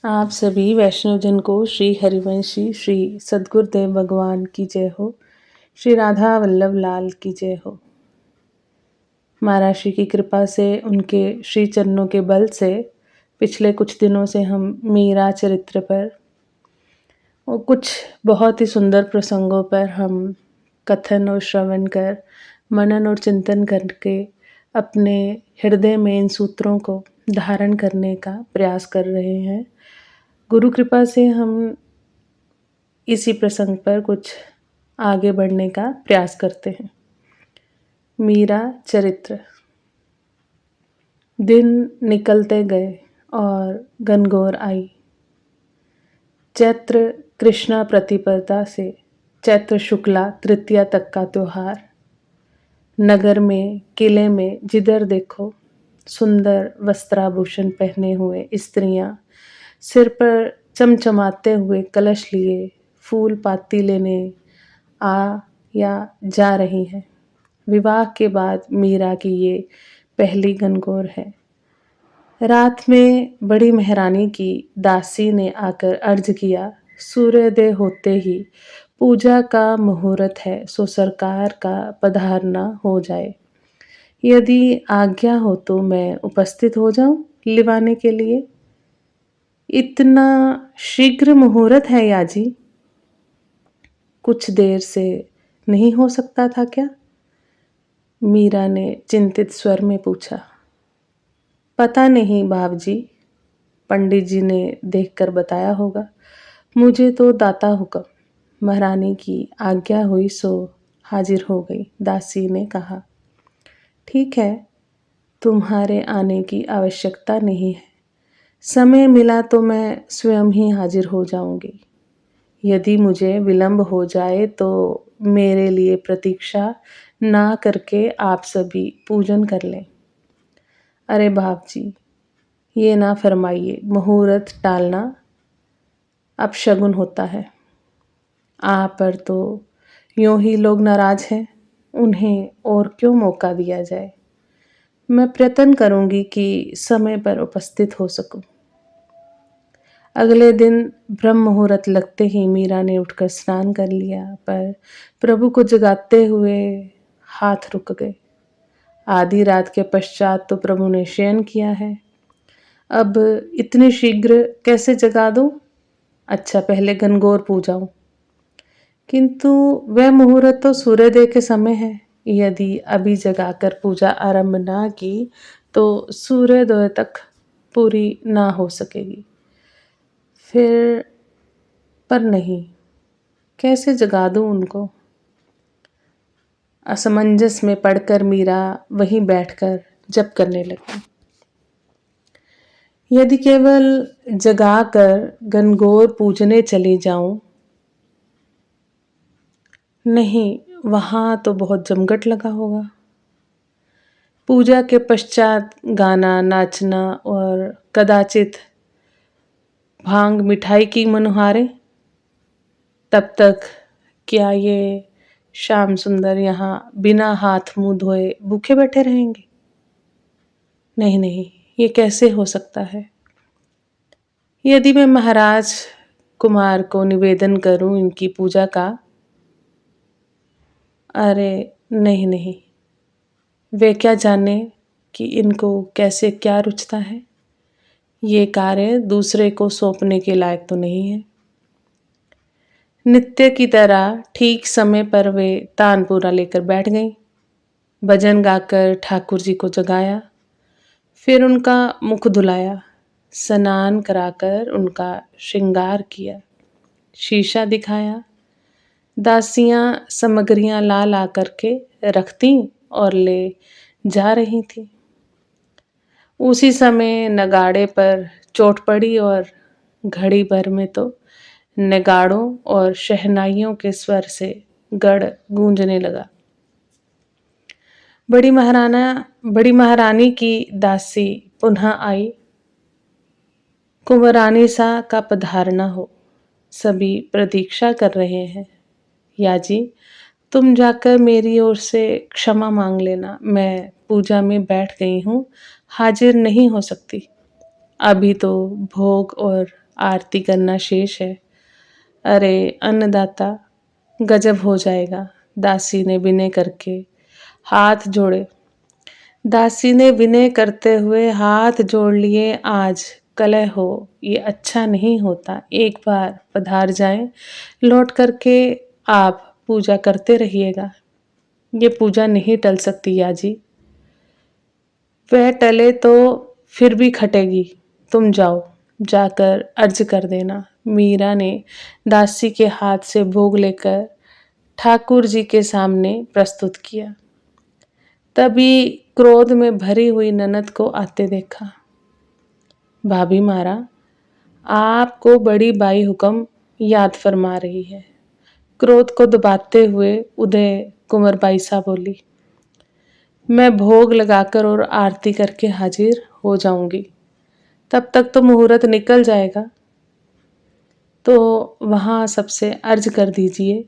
आप सभी वैष्णवजन को श्री हरिवंशी श्री सद्गुरुदेव भगवान की जय हो। श्री राधा वल्लभ लाल की जय हो। महाराज श्री की कृपा से, उनके श्री चरणों के बल से पिछले कुछ दिनों से हम मीरा चरित्र पर और कुछ बहुत ही सुंदर प्रसंगों पर हम कथन और श्रवण कर, मनन और चिंतन करके अपने हृदय में इन सूत्रों को धारण करने का प्रयास कर रहे हैं। गुरु कृपा से हम इसी प्रसंग पर कुछ आगे बढ़ने का प्रयास करते हैं। मीरा चरित्र। दिन निकलते गए और घनघोर आई। चैत्र कृष्णा प्रतिपदा से चैत्र शुक्ला तृतीया तक का त्योहार। नगर में, किले में जिधर देखो सुंदर वस्त्राभूषण पहने हुए स्त्रियां सिर पर चमचमाते हुए कलश लिए फूल पाती लेने आ या जा रही हैं। विवाह के बाद मीरा की ये पहली घनघोर है। रात में बड़ी महारानी की दासी ने आकर अर्ज किया, सूर्योदय होते ही पूजा का मुहूर्त है, सो सरकार का पधारना हो जाए। यदि आज्ञा हो तो मैं उपस्थित हो जाऊं लिवाने के लिए। इतना शीघ्र मुहूर्त है याजी? कुछ देर से नहीं हो सकता था क्या? मीरा ने चिंतित स्वर में पूछा। पता नहीं बाबजी, पंडित जी ने देखकर बताया होगा। मुझे तो दाता हुक्म, महारानी की आज्ञा हुई सो हाजिर हो गई, दासी ने कहा। ठीक है, तुम्हारे आने की आवश्यकता नहीं है। समय मिला तो मैं स्वयं ही हाजिर हो जाऊंगी। यदि मुझे विलंब हो जाए तो मेरे लिए प्रतीक्षा ना करके आप सभी पूजन कर लें। अरे बाप जी, ये ना फरमाइए, मुहूर्त टालना अपशगुन होता है। आप पर तो यूं ही लोग नाराज हैं, उन्हें और क्यों मौका दिया जाए। मैं प्रयत्न करूंगी कि समय पर उपस्थित हो सकूं। अगले दिन ब्रह्म मुहूर्त लगते ही मीरा ने उठकर स्नान कर लिया, पर प्रभु को जगाते हुए हाथ रुक गए। आधी रात के पश्चात तो प्रभु ने शयन किया है, अब इतनी शीघ्र कैसे जगा दूं? अच्छा, पहले घनघोर पूजाऊं। किंतु वह मुहूर्त तो सूर्योदय के समय है। यदि अभी जगाकर पूजा आरंभ ना की तो सूर्योदय तक पूरी ना हो सकेगी। फिर पर नहीं, कैसे जगा दूं उनको? असमंजस में पड़कर मीरा वहीं बैठकर जप करने लगी। यदि केवल जगाकर घनघोर पूजने चली जाऊं, नहीं, वहां तो बहुत जमघट लगा होगा। पूजा के पश्चात गाना, नाचना और कदाचित भांग मिठाई की मनुहारें। तब तक क्या ये श्याम सुंदर यहाँ बिना हाथ मुंह धोए भूखे बैठे रहेंगे? नहीं नहीं, ये कैसे हो सकता है? यदि मैं महाराज कुमार को निवेदन करूं इनकी पूजा का, अरे नहीं नहीं, वे क्या जाने कि इनको कैसे क्या रुचता है। ये कार्य दूसरे को सौंपने के लायक तो नहीं है। नित्य की तरह ठीक समय पर वे तानपूरा लेकर बैठ गईं। भजन गाकर ठाकुर जी को जगाया, फिर उनका मुख धुलाया, स्नान कराकर उनका श्रृंगार किया, शीशा दिखाया। दासियां सामग्रियां ला ला करके रखती और ले जा रही थी। उसी समय नगाड़े पर चोट पड़ी और घड़ी भर में तो नगाड़ों और शहनाइयों के स्वर से गढ़ गूंजने लगा। बड़ी महारानी की दासी पुनः आई। कुंवरानी सा का पधारना हो, सभी प्रतीक्षा कर रहे हैं। याजी, तुम जाकर मेरी ओर से क्षमा मांग लेना, मैं पूजा में बैठ गई हूँ, हाजिर नहीं हो सकती। अभी तो भोग और आरती करना शेष है। अरे अन्नदाता, गजब हो जाएगा। दासी ने विनय करके हाथ जोड़े। दासी ने विनय करते हुए हाथ जोड़ लिए। आज कलह हो ये अच्छा नहीं होता। एक बार पधार जाएं, लौट करके आप पूजा करते रहिएगा। ये पूजा नहीं टल सकती याजी। वह टले तो फिर भी खटेगी। तुम जाओ, जाकर अर्ज कर देना। मीरा ने दासी के हाथ से भोग लेकर ठाकुर जी के सामने प्रस्तुत किया। तभी क्रोध में भरी हुई ननद को आते देखा। भाभी मारा, आपको बड़ी बाई हुक्म याद फरमा रही है। क्रोध को दबाते हुए उदय कुंवर बाईसा बोली, मैं भोग लगाकर और आरती करके हाजिर हो जाऊंगी। तब तक तो मुहूर्त निकल जाएगा। तो वहाँ सबसे अर्ज कर दीजिए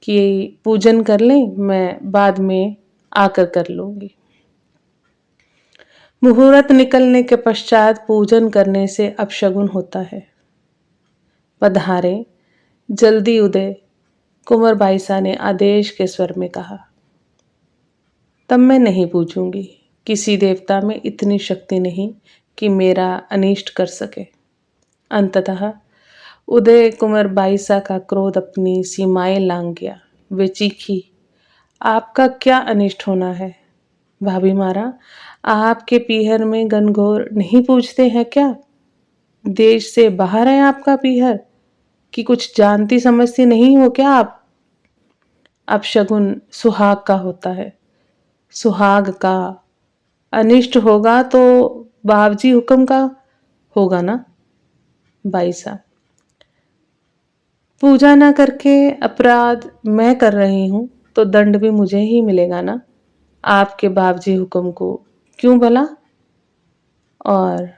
कि पूजन कर लें, मैं बाद में आकर कर लूंगी। मुहूर्त निकलने के पश्चात पूजन करने से अपशगुन होता है। पधारे, जल्दी उदय, कुंवर बाईसा ने आदेश के स्वर में कहा। तब मैं नहीं पूजूंगी। किसी देवता में इतनी शक्ति नहीं कि मेरा अनिष्ट कर सके। अंततः उदय कुंवर बाईसा का क्रोध अपनी सीमाएं लांघ गया। वे चीखी, आपका क्या अनिष्ट होना है? भाभी मारा, आपके पीहर में गनगौर नहीं पूछते हैं क्या? देश से बाहर है आपका पीहर कि कुछ जानती समझती नहीं हो क्या आप? अपशगुन सुहाग का होता है। सुहाग का अनिष्ट होगा तो बावजी हुक्म का होगा ना। बाईसा, पूजा ना करके अपराध मैं कर रही हूं तो दंड भी मुझे ही मिलेगा ना। आपके बावजी हुक्म को क्यों भला? और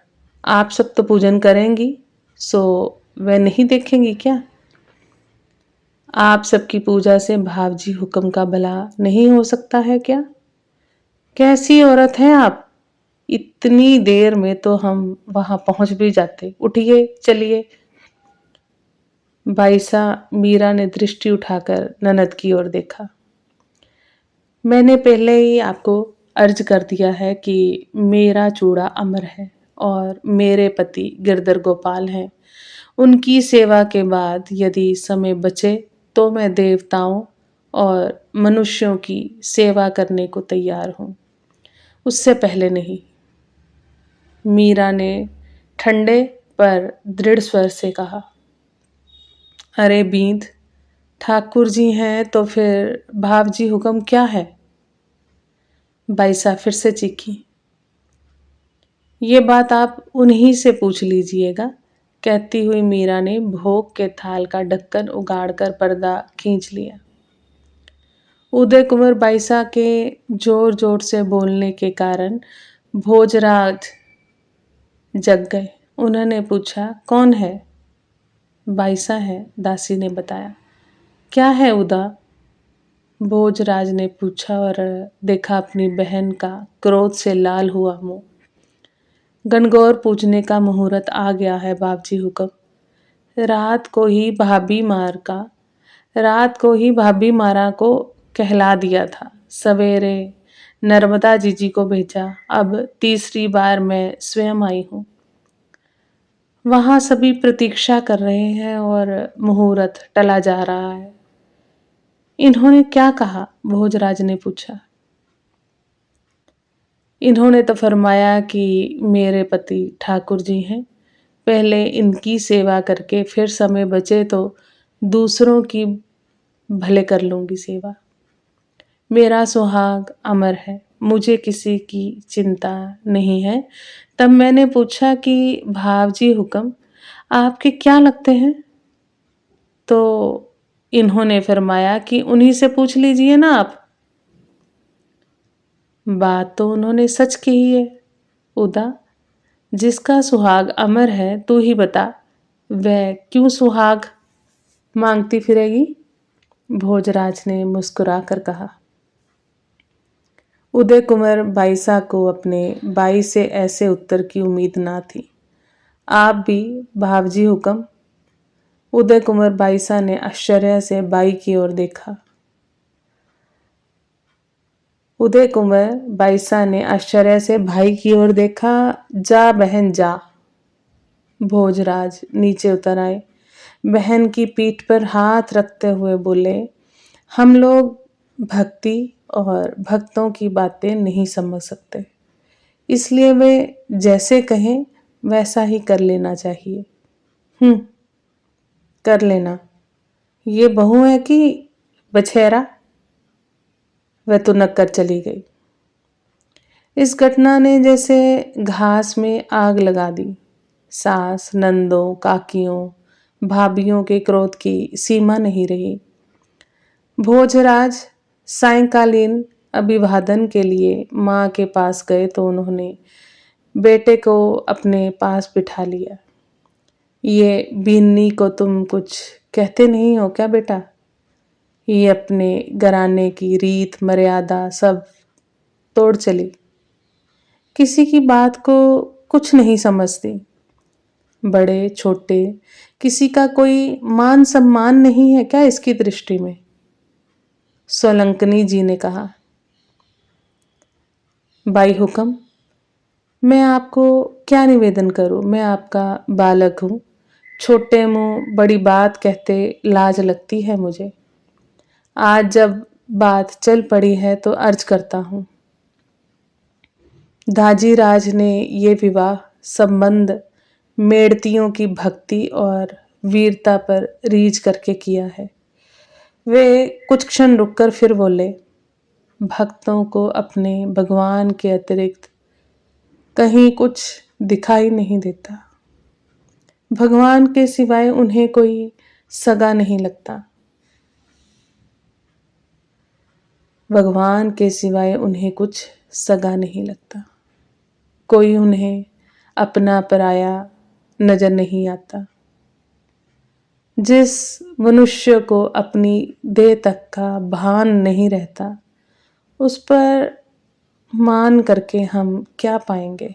आप सब तो पूजन करेंगी, सो वह नहीं देखेंगी क्या? आप सबकी पूजा से भावजी हुक्म का भला नहीं हो सकता है क्या? कैसी औरत हैं आप? इतनी देर में तो हम वहां पहुंच भी जाते। उठिए, चलिए। बाईसा मीरा ने दृष्टि उठाकर ननद की ओर देखा। मैंने पहले ही आपको अर्ज कर दिया है कि मेरा चूड़ा अमर है और मेरे पति गिरधर गोपाल हैं। उनकी सेवा के बाद यदि समय बचे तो मैं देवताओं और मनुष्यों की सेवा करने को तैयार हूं, उससे पहले नहीं। मीरा ने ठंडे पर दृढ़ स्वर से कहा। अरे बींद, ठाकुर जी हैं तो फिर भावजी हुक्म क्या है? बाईसा फिर से चीखी। ये बात आप उन्हीं से पूछ लीजिएगा, कहती हुई मीरा ने भोग के थाल का ढक्कन उगाड़कर पर्दा खींच लिया। उदय कुंवर बाईसा के जोर जोर से बोलने के कारण भोजराज जग गए। उन्होंने पूछा, कौन है? बाईसा है, दासी ने बताया। क्या है उदा? भोजराज ने पूछा और देखा अपनी बहन का क्रोध से लाल हुआ मुंह। गणगौर पूजने का मुहूर्त आ गया है बाबजी हुक्म। रात को ही भाभी मारा को कहला दिया था। सवेरे नर्मदा जीजी को भेजा। अब तीसरी बार मैं स्वयं आई हूं। वहां सभी प्रतीक्षा कर रहे हैं और मुहूर्त टला जा रहा है। इन्होंने क्या कहा? भोजराज ने पूछा। इन्होंने तो फरमाया कि मेरे पति ठाकुर जी हैं, पहले इनकी सेवा करके फिर समय बचे तो दूसरों की भले कर लूंगी सेवा। मेरा सुहाग अमर है, मुझे किसी की चिंता नहीं है। तब मैंने पूछा कि भावजी हुक्म आपके क्या लगते हैं? तो इन्होंने फरमाया कि उन्हीं से पूछ लीजिए ना आप। बात तो उन्होंने सच कही है उदा। जिसका सुहाग अमर है तू ही बता, वह क्यों सुहाग मांगती फिरेगी? भोजराज ने मुस्कुरा कर कहा। उदय कुंवर बाईसा को अपने बाई से ऐसे उत्तर की उम्मीद ना थी। आप भी भावजी हुक्म। उदय कुंवर बाईसा ने आश्चर्य से बाई की ओर देखा। उदय कुंवर बाईसा ने आश्चर्य से भाई की ओर देखा। जा बहन जा। भोजराज नीचे उतर आए। बहन की पीठ पर हाथ रखते हुए बोले, हम लोग भक्ति और भक्तों की बातें नहीं समझ सकते, इसलिए वे जैसे कहें वैसा ही कर लेना चाहिए। कर लेना। ये बहू है कि बछेरा? वह तो नक्कर चली गई। इस घटना ने जैसे घास में आग लगा दी। सास, नंदों, काकियों, भाभियों के क्रोध की सीमा नहीं रही। भोजराज सायंकालीन अभिवादन के लिए माँ के पास गए तो उन्होंने बेटे को अपने पास बिठा लिया। ये बीन्नी को तुम कुछ कहते नहीं हो क्या बेटा? ये अपने घराने की रीत मर्यादा सब तोड़ चली, किसी की बात को कुछ नहीं समझती। बड़े छोटे किसी का कोई मान सम्मान नहीं है क्या इसकी दृष्टि में? सोलंकनी जी ने कहा। बाई हुक्म, मैं आपको क्या निवेदन करूं? मैं आपका बालक हूं। छोटे मुंह बड़ी बात कहते लाज लगती है मुझे। आज जब बात चल पड़ी है तो अर्ज करता हूं। दाजी राज ने ये विवाह संबंध मेड़तियों की भक्ति और वीरता पर रीझ करके किया है। वे कुछ क्षण रुककर फिर बोले, भक्तों को अपने भगवान के अतिरिक्त कहीं कुछ दिखाई नहीं देता। भगवान के सिवाय उन्हें कोई सगा नहीं लगता। भगवान के सिवाय उन्हें कुछ सगा नहीं लगता। कोई उन्हें अपना पराया नजर नहीं आता। जिस मनुष्य को अपनी देह तक का भान नहीं रहता, उस पर मान करके हम क्या पाएंगे?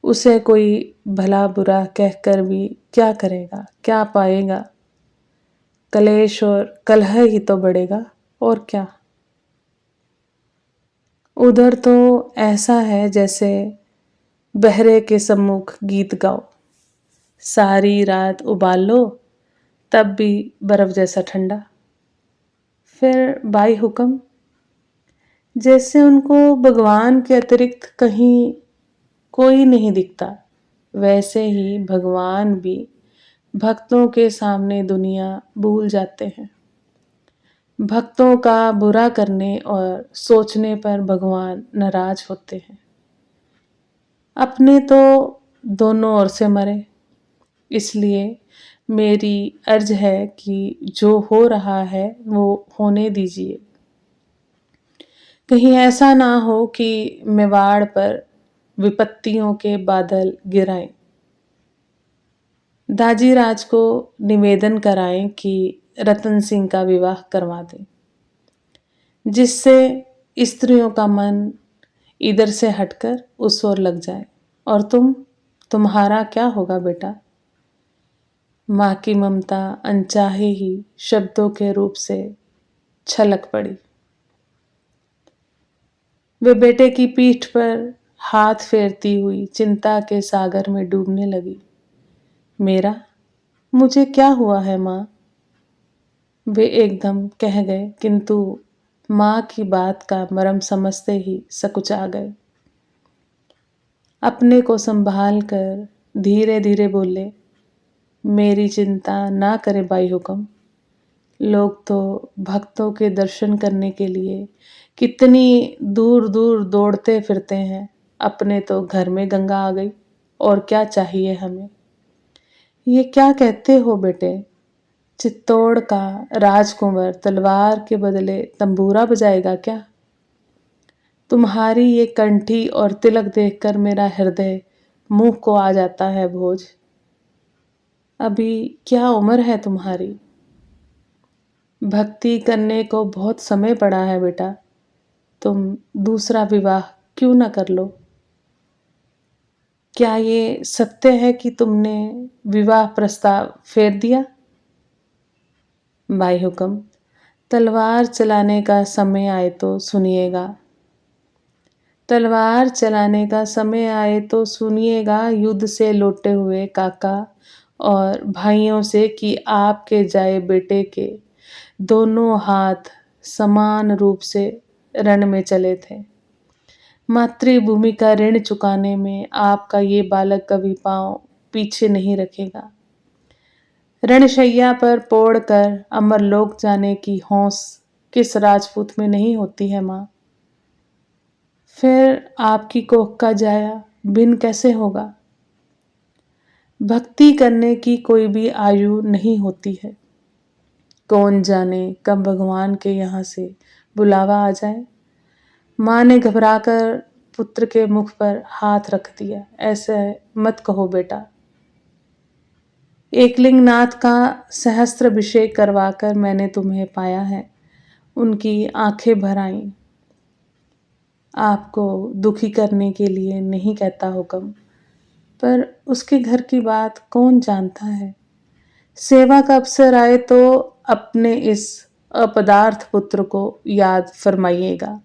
उसे कोई भला बुरा कहकर भी क्या करेगा, क्या पाएगा? कलेश और कलह ही तो बढ़ेगा, और क्या। उधर तो ऐसा है जैसे बहरे के सम्मुख गीत गाओ, सारी रात उबाल लो तब भी बर्फ जैसा ठंडा। फिर बाई हुक्म, जैसे उनको भगवान के अतिरिक्त कहीं कोई नहीं दिखता, वैसे ही भगवान भी भक्तों के सामने दुनिया भूल जाते हैं। भक्तों का बुरा करने और सोचने पर भगवान नाराज होते हैं। अपने तो दोनों ओर से मरे। इसलिए मेरी अर्ज है कि जो हो रहा है वो होने दीजिए। कहीं ऐसा ना हो कि मेवाड़ पर विपत्तियों के बादल गिराएं। दाजी राज को निवेदन कराएं कि रतन सिंह का विवाह करवा दें, जिससे स्त्रियों का मन इधर से हटकर उस ओर लग जाए। और तुम्हारा क्या होगा बेटा? माँ की ममता अनचाहे ही शब्दों के रूप से छलक पड़ी। वे बेटे की पीठ पर हाथ फेरती हुई चिंता के सागर में डूबने लगी। मुझे क्या हुआ है माँ? वे एकदम कह गए, किंतु माँ की बात का मर्म समझते ही सकुचा गए। अपने को संभाल कर धीरे धीरे बोले, मेरी चिंता ना करे बाई हुक्म। लोग तो भक्तों के दर्शन करने के लिए कितनी दूर दूर दौड़ते फिरते हैं। अपने तो घर में गंगा आ गई, और क्या चाहिए हमें? ये क्या कहते हो बेटे? चित्तौड़ का राजकुंवर तलवार के बदले तंबूरा बजाएगा क्या? तुम्हारी ये कंठी और तिलक देखकर मेरा हृदय मुंह को आ जाता है भोज। अभी क्या उम्र है तुम्हारी? भक्ति करने को बहुत समय पड़ा है बेटा। तुम दूसरा विवाह क्यों ना कर लो? क्या ये सत्य है कि तुमने विवाह प्रस्ताव फेर दिया? भाई हुक्म, तलवार चलाने का समय आए तो सुनिएगा। तलवार चलाने का समय आए तो सुनिएगा, युद्ध से लौटे हुए काका और भाइयों से कि आपके जाए बेटे के दोनों हाथ समान रूप से रण में चले थे। मातृभूमि का ऋण चुकाने में आपका ये बालक कभी पाँव पीछे नहीं रखेगा। रणशैया पर पोड़ कर अमरलोक जाने की हौस किस राजपूत में नहीं होती है माँ? फिर आपकी कोख का जाया भिन्न कैसे होगा? भक्ति करने की कोई भी आयु नहीं होती है। कौन जाने कब भगवान के यहाँ से बुलावा आ जाए। माँ ने घबराकर पुत्र के मुख पर हाथ रख दिया। ऐसे मत कहो बेटा। एकलिंगनाथ का सहस्त्राभिषेक करवाकर मैंने तुम्हें पाया है। उनकी आंखें भर आईं। आपको दुखी करने के लिए नहीं कहता हुक्म, पर उसके घर की बात कौन जानता है। सेवा का अवसर आए तो अपने इस अपदार्थ पुत्र को याद फरमाइएगा।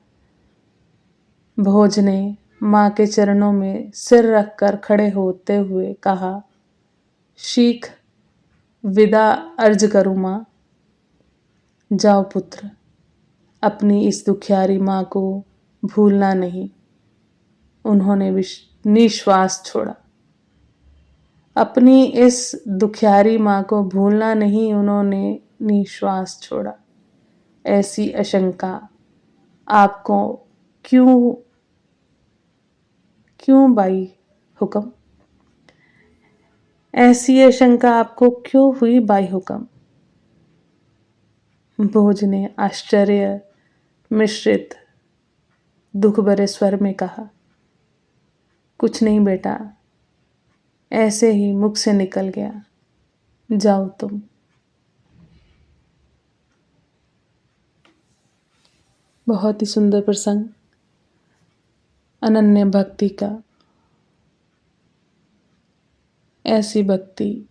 भोज ने माँ के चरणों में सिर रखकर खड़े होते हुए कहा, शीख विदा अर्ज करूँ माँ। जाओ पुत्र, अपनी इस दुखियारी माँ को भूलना नहीं। उन्होंने निश्वास छोड़ा। अपनी इस दुखियारी माँ को भूलना नहीं, उन्होंने निश्वास छोड़ा। ऐसी आशंका आपको क्यों क्यों भाई हुक्म? ऐसी आशंका आपको क्यों हुई भाई हुक्म? भोज ने आश्चर्य मिश्रित दुख भरे स्वर में कहा, कुछ नहीं बेटा, ऐसे ही मुख से निकल गया। जाओ तुम। बहुत ही सुंदर प्रसंग अनन्य भक्ति का। ऐसी भक्ति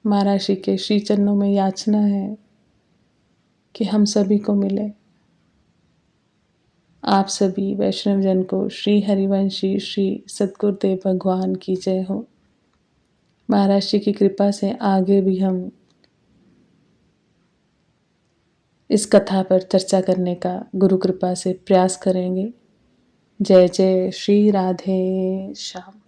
महाराज श्री के श्री चरणों में याचना है कि हम सभी को मिले। आप सभी वैष्णव जन को श्री हरिवंशी श्री सद्गुरुदेव भगवान की जय हो। महाराज जी की कृपा से आगे भी हम इस कथा पर चर्चा करने का गुरु कृपा से प्रयास करेंगे। जय जय श्री राधे श्याम।